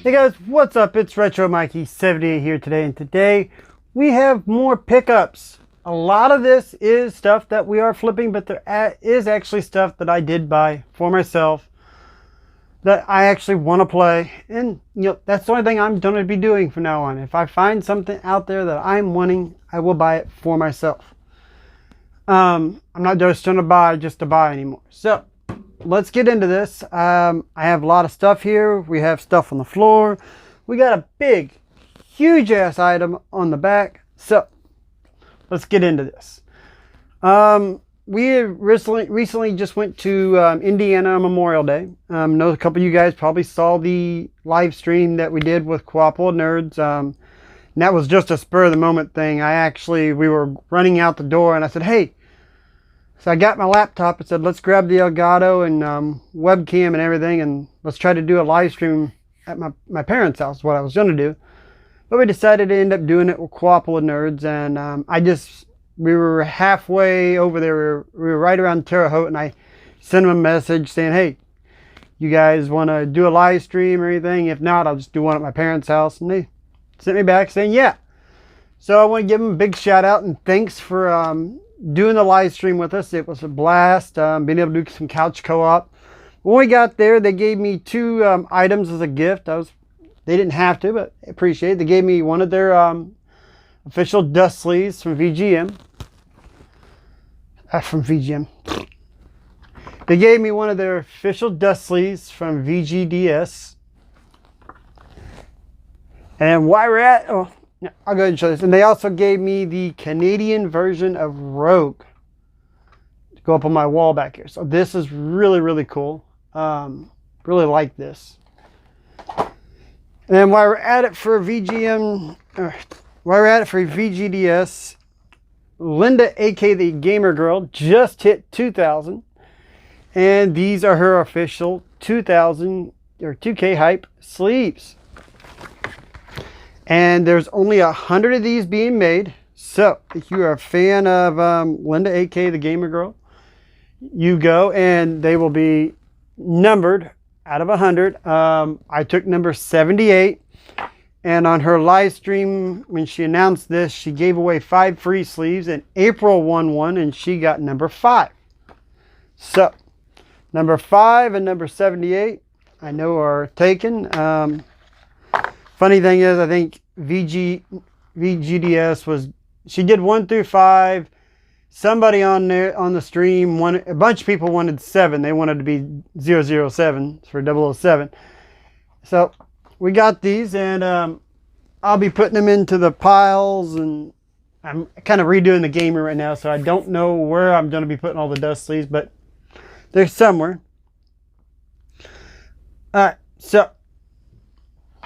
Hey guys, what's up? It's Retro Mikey 78 here today, and today we have more pickups. A lot of this is stuff that we are flipping, but there is actually stuff that I did buy for myself that I actually want to play, and that's the only thing I'm going to be doing from now on. If I find something out there that I'm wanting, I will buy it for myself. I'm not just going to buy just to buy anymore. So let's get into this. I have a lot of stuff here. We have stuff on the floor. We got a big, huge ass item on the back. So let's get into this. We recently just went to Indiana on Memorial Day. I know a couple of you guys probably saw the live stream that we did with RetroApril Nerds. And that was just a spur of the moment thing. We were running out the door and I said, hey. So I got my laptop and said, let's grab the Elgato and webcam and everything, and let's try to do a live stream at my parents' house, what I was going to do. But we decided to end up doing it with RetroApril Nerds, and we were halfway over there. We were right around Terre Haute, and I sent them a message saying, hey, you guys want to do a live stream or anything? If not, I'll just do one at my parents' house. And they sent me back saying, yeah. So I want to give them a big shout out and thanks for doing the live stream with us. It was a blast, being able to do some couch co-op. When we got there, they gave me two items as a gift. They didn't have to, but I appreciate it. They gave me one of their official dust sleeves from VGM. They gave me one of their official dust sleeves from VGDS. And while we're at, I'll go ahead and show this. And they also gave me the Canadian version of Rogue to go up on my wall back here. So this is really, really cool. Really like this. And while we're at it for VGDS, Linda, aka the Gamer Girl, just hit 2,000. And these are her official 2,000 or 2K hype sleeves. And there's only 100 of these being made. So if you are a fan of Linda, aka the Gamer Girl, you go, and they will be numbered out of 100. I took number 78, and on her live stream when she announced this, she gave away 5 free sleeves, and April won one, and she got number 5. So number 5 and number 78 I know are taken. Funny thing is, I think VGDS she did 1 through 5. Somebody on the stream, a bunch of people wanted 7. They wanted to be 007 for 007. So we got these, and I'll be putting them into the piles, and I'm kind of redoing the gamer right now, so I don't know where I'm going to be putting all the dust sleeves, but they're somewhere. Alright, so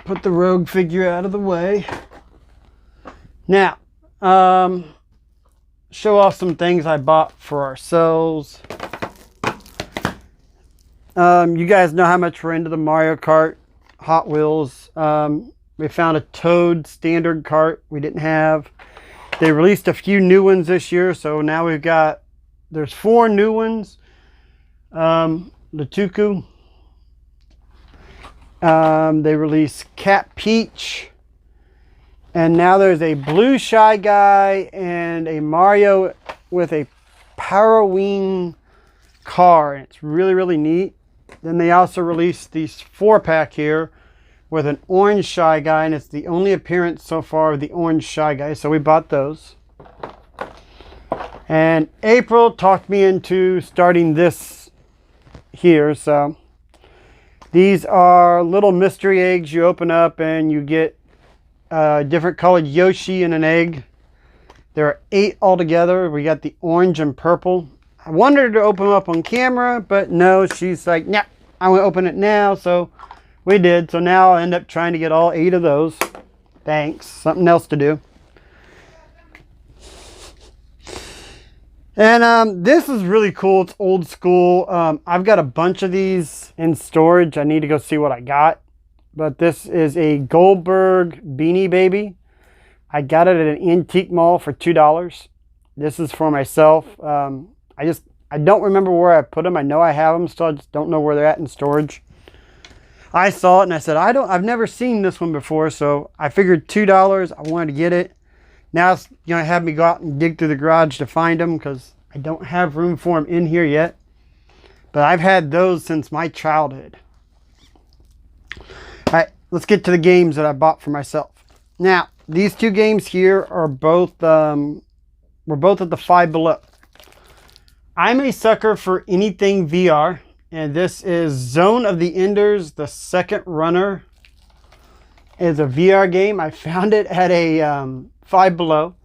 put the Rogue figure out of the way. Now, show off some things I bought for ourselves. You guys know how much we're into the Mario Kart, Hot Wheels. We found a Toad standard cart we didn't have. They released a few new ones this year, so now there's 4 new ones. The Tuku. They released Cat Peach, and now there's a blue Shy Guy and a Mario with a Power Wing car, and it's really, really neat. Then they also released these 4-pack here with an orange Shy Guy, and it's the only appearance so far of the orange Shy Guy, so we bought those. And April talked me into starting this here, so these are little mystery eggs you open up, and you get different colored Yoshi and an egg. There are 8 altogether. We got the orange and purple. I wanted to open them up on camera, but no, she's like, nah, I want to open it now. So we did. So now I end up trying to get all 8 of those. Thanks. Something else to do. And this is really cool. It's old school. I've got a bunch of these in storage. I need to go see what I got. But this is a Goldberg Beanie Baby. I got it at an antique mall for $2. This is for myself. I don't remember where I put them. I know I have them, so I just don't know where they're at in storage. I saw it and I said, I've never seen this one before, so I figured $2, I wanted to get it. Now it's gonna have me go out and dig through the garage to find them because I don't have room for them in here yet. But I've had those since my childhood. All right, let's get to the games that I bought for myself. Now, these two games here are both, we're both at the Five Below. I'm a sucker for anything VR, and this is Zone of the Enders, the Second Runner. It's a VR game. I found it at a Five Below.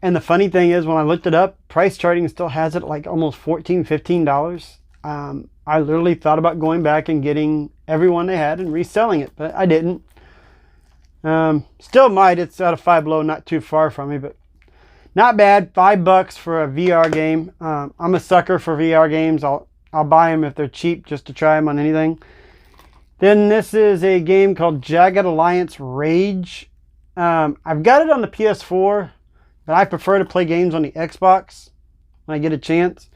And the funny thing is, when I looked it up, price charting still has it like almost $14, $15. I literally thought about going back and getting every one they had and reselling it, but I didn't. Still might. It's out of Five Below, not too far from me, but not bad. $5 for a VR game. I'm a sucker for VR games. I'll buy them if they're cheap just to try them on anything. Then this is a game called Jagged Alliance Rage. I've got it on the PS4, but I prefer to play games on the Xbox when I get a chance.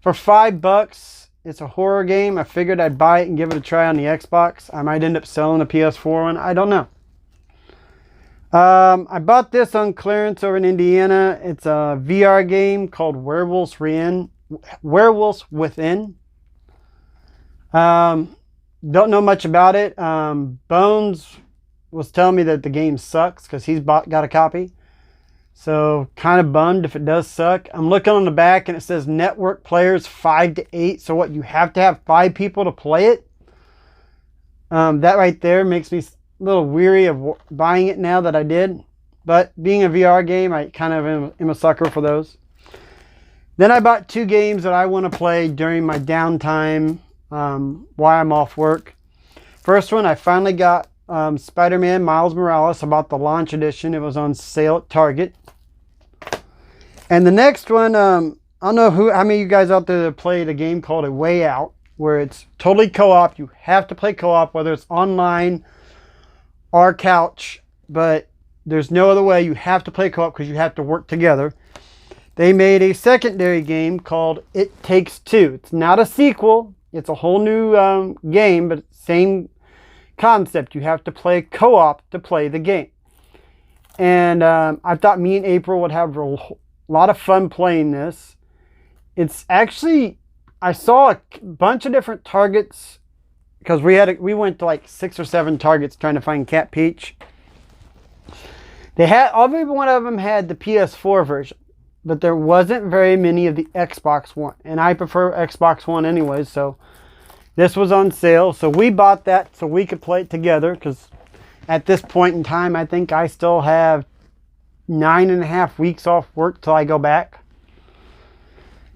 For $5, it's a horror game. I figured I'd buy it and give it a try on the Xbox. I might end up selling the PS4 one. I don't know. I bought this on clearance over in Indiana. It's a VR game called Werewolves Within. Don't know much about it. Bones was telling me that the game sucks because he's got a copy. So kind of bummed if it does suck. I'm looking on the back and it says network players 5 to 8. So what, you have to have 5 people to play it? That right there makes me a little weary of buying it now that I did. But being a VR game, I kind of am a sucker for those. Then I bought 2 games that I want to play during my downtime while I'm off work. First one, I finally got Spider-Man Miles Morales. I bought the launch edition. It was on sale at Target. And the next one, I don't know how many of you guys out there that played a game called A Way Out, where it's totally co-op. You have to play co-op, whether it's online or couch, but there's no other way. You have to play co-op because you have to work together. They made a secondary game called It Takes Two. It's not a sequel. It's a whole new game, but same concept. You have to play co-op to play the game. And I thought me and April would have a lot of fun playing this. It's actually, I saw a bunch of different targets because we went to like 6 or 7 targets trying to find Cat Peach. Every one of them had the PS4 version, but there wasn't very many of the Xbox One, and I prefer Xbox One anyways, so this was on sale, so we bought that so we could play it together, because at this point in time, I think I still have 9.5 weeks off work till I go back.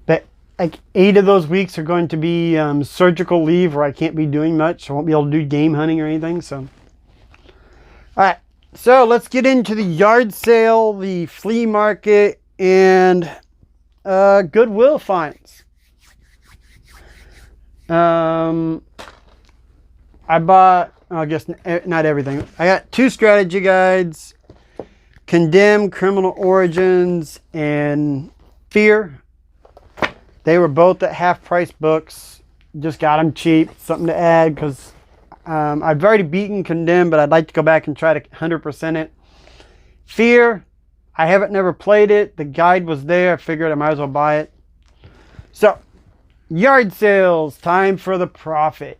But like 8 of those weeks are going to be surgical leave where I can't be doing much. I won't be able to do game hunting or anything, so. All right, so let's get into the yard sale, the flea market, and Goodwill finds. I bought, I guess not everything. I got 2 strategy guides, Condemn, Criminal Origins, and Fear. They were both at half-price books. Just got them cheap. Something to add because I've already beaten Condemn, but I'd like to go back and try to 100% it. Fear, I haven't never played it. The guide was there. I figured I might as well buy it. So, yard sales, time for the profit.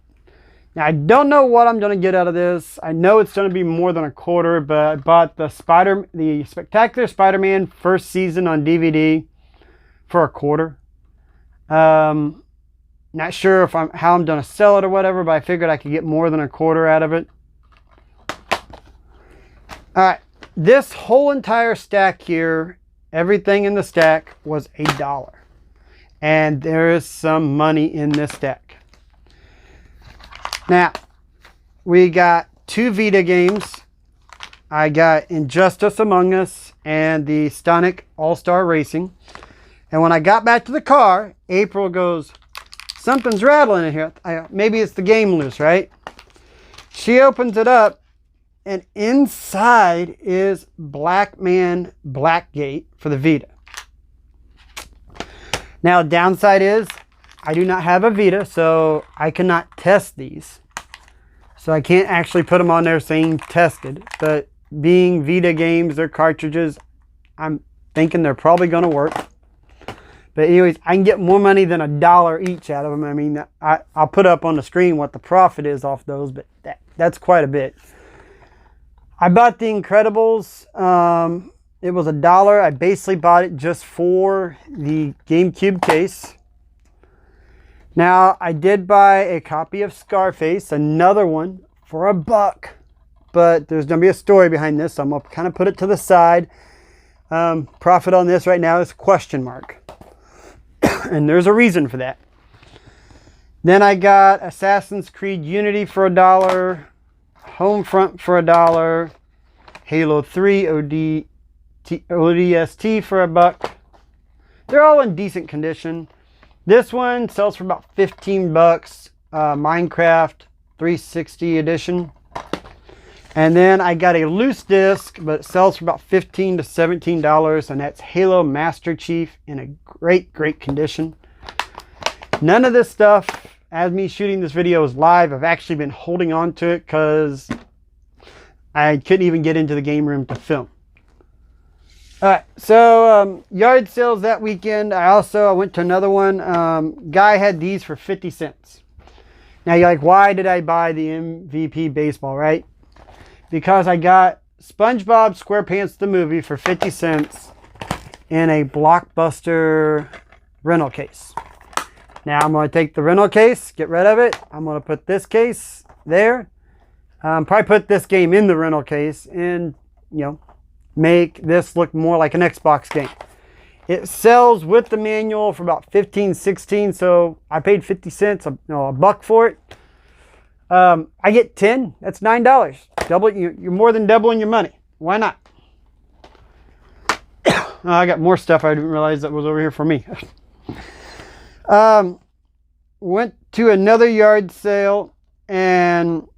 Now, I don't know what I'm going to get out of this. I know it's going to be more than a quarter, but I bought the Spectacular Spider-Man first season on DVD for a quarter. Not sure if how I'm going to sell it or whatever, but I figured I could get more than a quarter out of it. All right, this whole entire stack here, everything in the stack was $1. And there is some money in this stack. Now, we got 2 Vita games. I got Injustice Among Us and the Sonic All-Star Racing. And when I got back to the car, April goes, something's rattling in here. Maybe it's the game loose, right? She opens it up, and inside is Blackman Blackgate for the Vita. Now, downside is I do not have a Vita, so I cannot test these. So I can't actually put them on there saying tested. But being Vita games, they're cartridges, I'm thinking they're probably going to work. But anyways, I can get more money than $1 each out of them. I mean, I'll put up on the screen what the profit is off those, but that's quite a bit. I bought The Incredibles. It was $1. I basically bought it just for the GameCube case. Now, I did buy a copy of Scarface, another one, for $1. But there's going to be a story behind this, so I'm going to kind of put it to the side. Profit on this right now is question mark. And there's a reason for that. Then I got Assassin's Creed Unity for $1, Homefront for $1, Halo 3 ODST for $1. They're all in decent condition. This one sells for about $15. Minecraft 360 edition. And then I got a loose disc, but it sells for about $15 to $17, and that's Halo Master Chief in a great condition. None of this stuff, as me shooting this video is live, I've actually been holding on to it because I couldn't even get into the game room to film. Alright, so yard sales that weekend. I went to another one. Guy had these for 50 cents. Now you're like, why did I buy the MVP baseball, right? Because I got SpongeBob SquarePants the movie for 50 cents in a Blockbuster rental case. Now I'm going to take the rental case, get rid of it. I'm going to put this case there. Probably put this game in the rental case and, make this look more like an Xbox game. It sells with the manual for about $15, $16, so I paid 50 cents, $1 for it. I get 10, that's $9. You're more than doubling your money. Why not? I got more stuff I didn't realize that was over here for me. Went to another yard sale and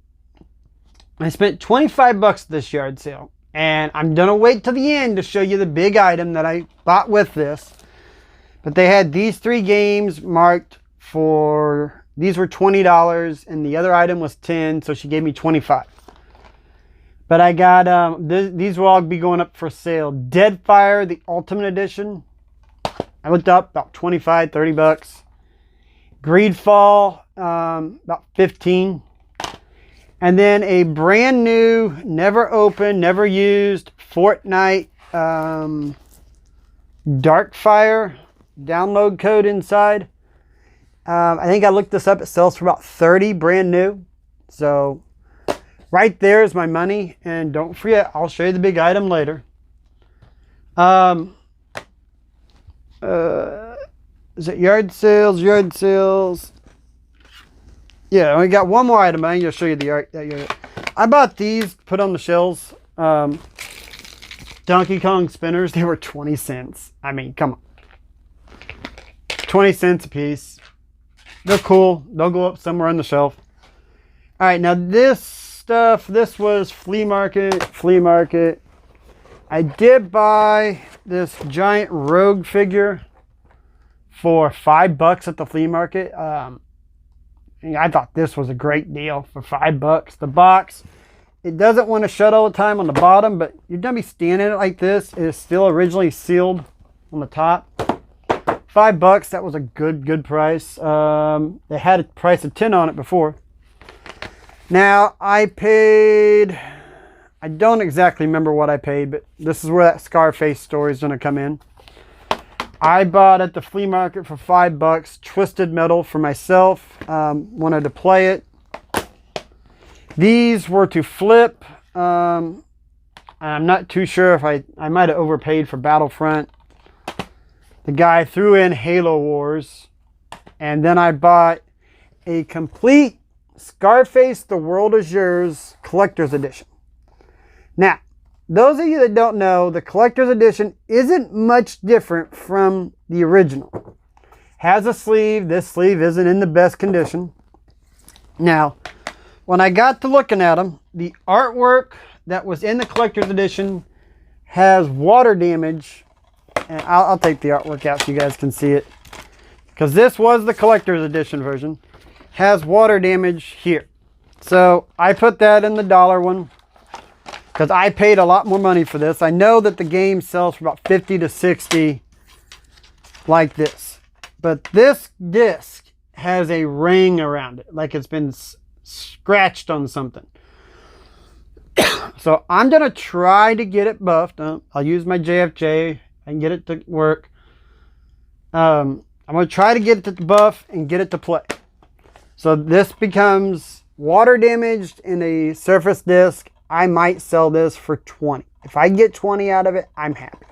I spent $25 at this yard sale. And I'm going to wait till the end to show you the big item that I bought with this. But they had these 3 games marked for, these were $20 and the other item was $10, so she gave me $25. But I got, these will all be going up for sale. Deadfire, the Ultimate Edition. I looked up, about $25, $30. Greedfall, about $15. And then a brand new, never opened, never used Fortnite Darkfire download code inside. I think I looked this up. It sells for about $30, brand new. So right there is my money. And don't forget, I'll show you the big item later. Is it yard sales? Yard sales. Yeah, we got one more item. I'm going to show you the art. I bought these, put on the shelves. Donkey Kong spinners. They were 20 cents. I mean, come on. 20 cents a piece. They're cool. They'll go up somewhere on the shelf. All right, now this stuff, this was flea market. I did buy this giant Rogue figure for $5 at the flea market. I thought this was a great deal for $5. The box, it doesn't want to shut all the time on the bottom, but you're going to be standing it like this. It is still originally sealed on the top. $5, that was a good price. They had a price of 10 on it before. Now, I paid, I don't exactly remember what I paid, but this is where that Scarface story is going to come in. I bought at the flea market for $5 Twisted Metal for myself. Wanted to play it. These were to flip. I'm not too sure if I might have overpaid for Battlefront. The guy threw in Halo Wars. And then I bought a complete Scarface The World Is Yours Collector's Edition. Now, those of you that don't know, the Collector's Edition isn't much different from the original. Has a sleeve. This sleeve isn't in the best condition. Now, when I got to looking at them, the artwork that was in the Collector's Edition has water damage. And I'll take the artwork out so you guys can see it. Because this was the Collector's Edition version. Has water damage here. So I put that in the dollar one because I paid a lot more money for this. I know that the game sells for about 50 to 60 like this. But this disc has a ring around it, like it's been scratched on something. So I'm going to try to get it buffed. I'll use my JFJ and get it to work. I'm going to try to get it to buff and get it to play. So this becomes water damaged in a surface disc. I might sell this for 20. If I get 20 out of it, I'm happy.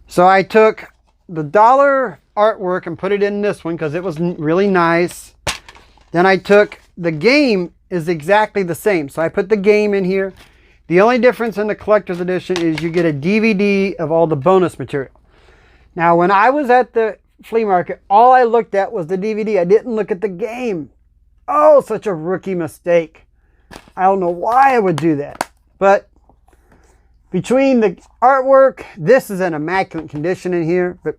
So I took the dollar artwork and put it in this one because it was really nice. Then I took the game is exactly the same. So I put the game in here. The only difference in the collector's edition is you get a DVD of all the bonus material. Now, when I was at the flea market, all I looked at was the DVD. I didn't look at the game. Oh, such a rookie mistake. I don't know why I would do that. But between the artwork, this is in immaculate condition in here. But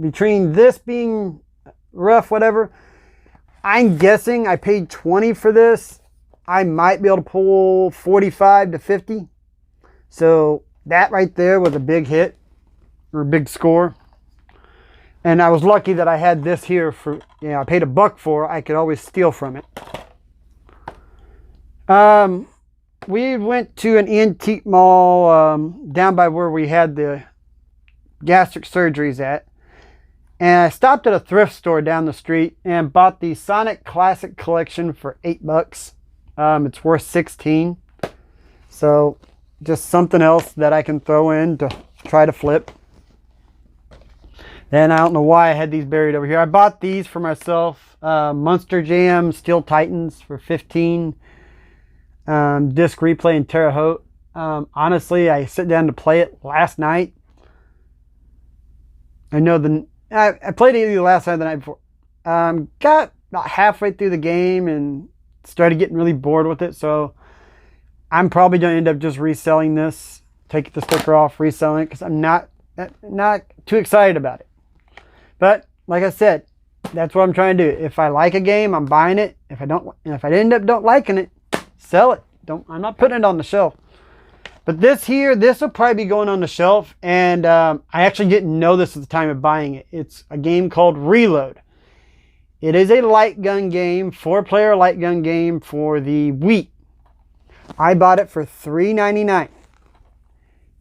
between this being rough, whatever, I'm guessing I paid 20 for this. I might be able to pull 45 to 50. So that right there was a big hit or a big score. And I was lucky that I had this here for, I paid $1 for. I could always steal from it. We went to an antique mall down by where we had the gastric surgeries at. And I stopped at a thrift store down the street and bought the Sonic Classic Collection for $8. It's worth 16. So just something else that I can throw in to try to flip. Then I don't know why I had these buried over here. I bought these for myself. Monster Jam Steel Titans for 15. Disc Replay in Terre Haute. Honestly, I sit down to play it last night. I know I played it either last night or the night before. Got about halfway through the game and started getting really bored with it. So I'm probably going to end up just reselling this. Take the sticker off, reselling it because I'm not too excited about it. But like I said, that's what I'm trying to do. If I like a game, I'm buying it. If I end up don't liking it, sell it. I'm not putting it on the shelf. But this will probably be going on the shelf. And I actually didn't know this at the time of buying it. It's a game called Reload. It is a light gun game, 4-player light gun game for the Wii. I bought it for $3.99.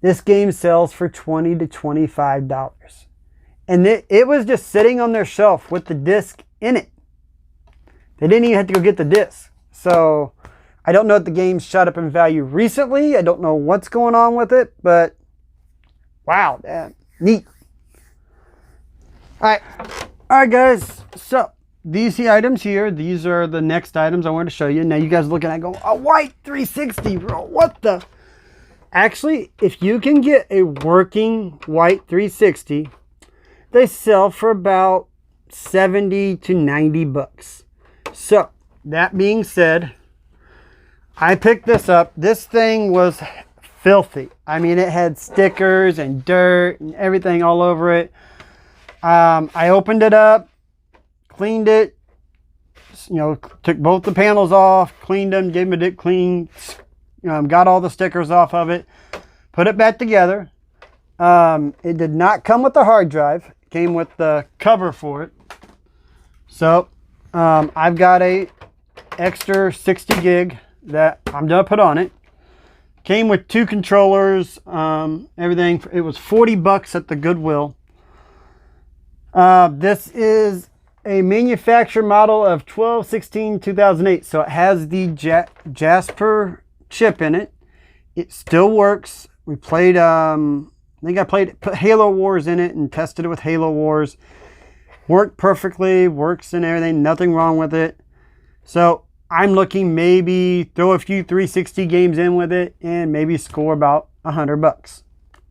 This game sells for $20 to $25. And it was just sitting on their shelf with the disc in it. They didn't even have to go get the disc. So I don't know if the game's shot up in value recently. I don't know what's going on with it, but wow, neat. All right, guys. So these items here, these are the next items I wanted to show you. Now you guys looking at go, a white 360, bro. What the? Actually, if you can get a working white 360, they sell for about 70 to 90 bucks. So that being said, I picked this up. This thing was filthy. I mean, it had stickers and dirt and everything all over it. I opened it up, cleaned it, took both the panels off, cleaned them, gave them a dip clean, got all the stickers off of it, put it back together. It did not come with the hard drive. It came with the cover for it. So I've got a extra 60 gig that I'm gonna put on it. Came with 2 controllers, everything. It was $40 at the Goodwill. This is a manufacturer model of 12/16/2008, so it has the Jasper chip in it. It still works. We played, I think I put Halo Wars in it and tested it with Halo Wars. Worked perfectly, works and everything, nothing wrong with it. So I'm looking maybe throw a few 360 games in with it and maybe score about $100.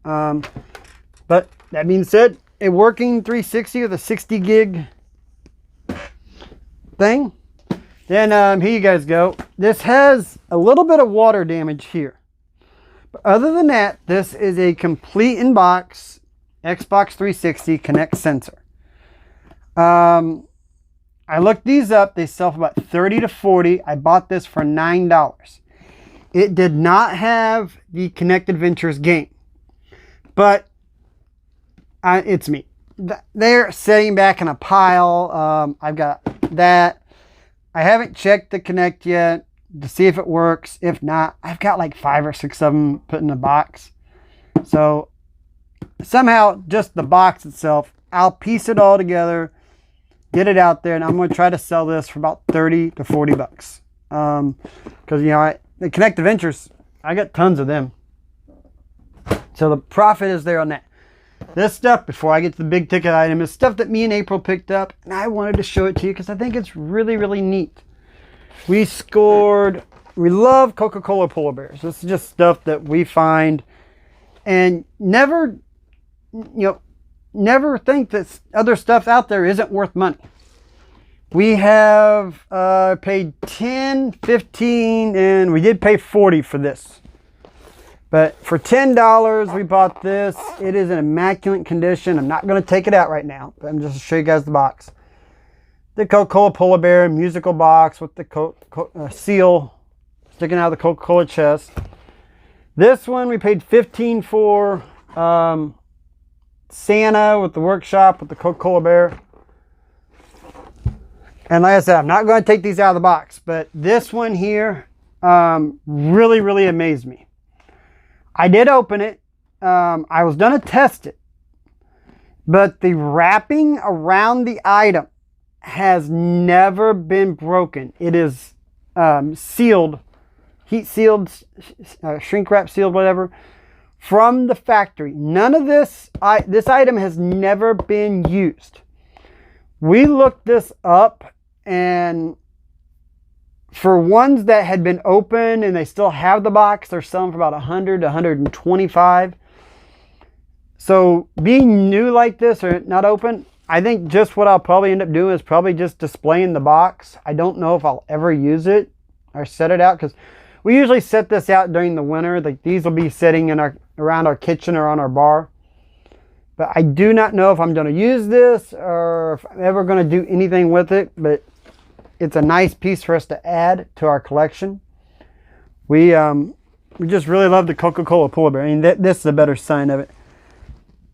But that being said, a working 360 with a 60 gig thing. Then here you guys go. This has a little bit of water damage here. But other than that, this is a complete in-box Xbox 360 Connect sensor. I I looked these up. They sell for about $30 to $40. I bought this for $9. It did not have the Connect Adventures game, but it's me. They're sitting back in a pile. I've got that. I haven't checked the Connect yet to see if it works. If not, I've got like 5 or 6 of them put in a box. So somehow just the box itself, I'll piece it all together, get it out there, and I'm going to try to sell this for about 30 to 40 bucks. Because, you know, the Connect Adventures, I got tons of them. So the profit is there on that. This stuff, before I get to the big ticket item, is stuff that me and April picked up, and I wanted to show it to you because I think it's really, really neat. We love Coca-Cola polar bears. This is just stuff that we find and never think that other stuff out there isn't worth money. We have paid $10, $15, and we did pay $40 for this. But for $10, we bought this. It is in immaculate condition. I'm not going to take it out right now, but I'm just going to show you guys the box. The Coca-Cola polar bear musical box with the seal sticking out of the Coca-Cola chest. This one we paid $15 for. Santa with the workshop with the Coca-Cola bear. And like I said, I'm not going to take these out of the box, but this one here really, really amazed me. I did open it. I was going to test it, but the wrapping around the item has never been broken. It is sealed, heat sealed, shrink wrap sealed, whatever, from the factory. None of this item has never been used. We looked this up, and for ones that had been open and they still have the box, they're selling for about $100 to $125. So being new like this or not open, I think just what I'll probably end up doing is probably just displaying the box. I don't know if I'll ever use it or set it out, because we usually set this out during the winter. Like these will be sitting in around our kitchen or on our bar. But I do not know if I'm going to use this or if I'm ever going to do anything with it. But it's a nice piece for us to add to our collection. We just really love the Coca-Cola polar bear. I mean, this is a better sign of it.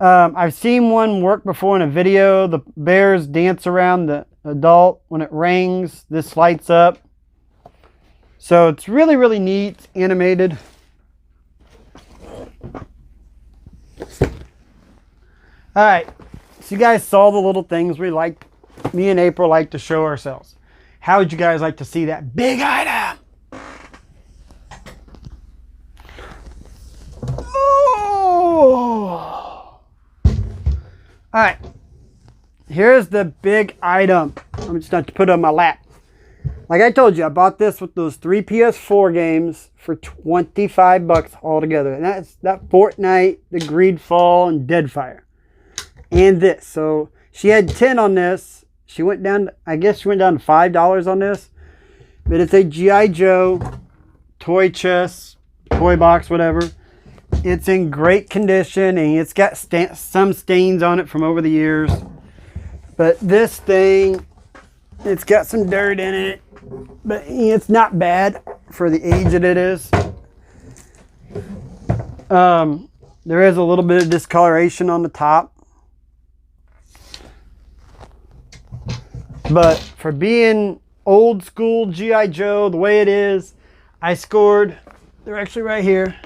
I've seen one work before in a video. The bears dance around the adult. When it rings, this lights up. So it's really, really neat. It's animated. All right. So you guys saw the little things me and April like to show ourselves. How would you guys like to see that big item? Oh! All right. Here's the big item. I'm just going to put it on my lap. Like I told you, I bought this with those 3 PS4 games for 25 bucks altogether. And that's that Fortnite, the Greedfall, and Deadfire. And this. So she had 10 on this. She went down, I guess she went down to $5 on this. But it's a G.I. Joe toy chest, toy box, whatever. It's in great condition, and it's got some stains on it from over the years. But this thing, it's got some dirt in it. But it's not bad for the age that it is. There is a little bit of discoloration on the top. But for being old school G.I. Joe, the way it is, I scored, they're actually right here.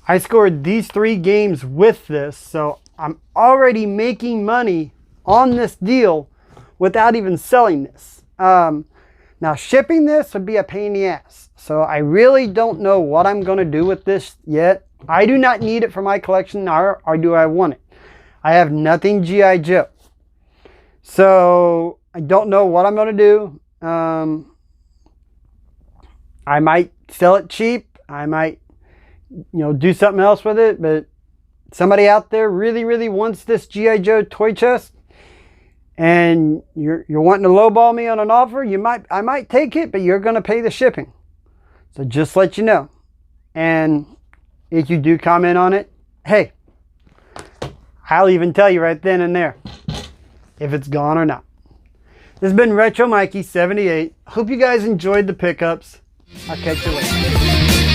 I scored these 3 games with this, so I'm already making money on this deal without even selling this. Now shipping this would be a pain in the ass. So I really don't know what I'm going to do with this yet. I do not need it for my collection, or do I want it. I have nothing G.I. Joe. So I don't know what I'm going to do. I might sell it cheap. I might, do something else with it. But somebody out there really, really wants this G.I. Joe toy chest, and you're wanting to lowball me on an offer, I might take it, but you're going to pay the shipping. So just let you know. And if you do comment on it, hey, I'll even tell you right then and there if it's gone or not. This has been Retro Mikey 78. Hope you guys enjoyed the pickups. I'll catch you later.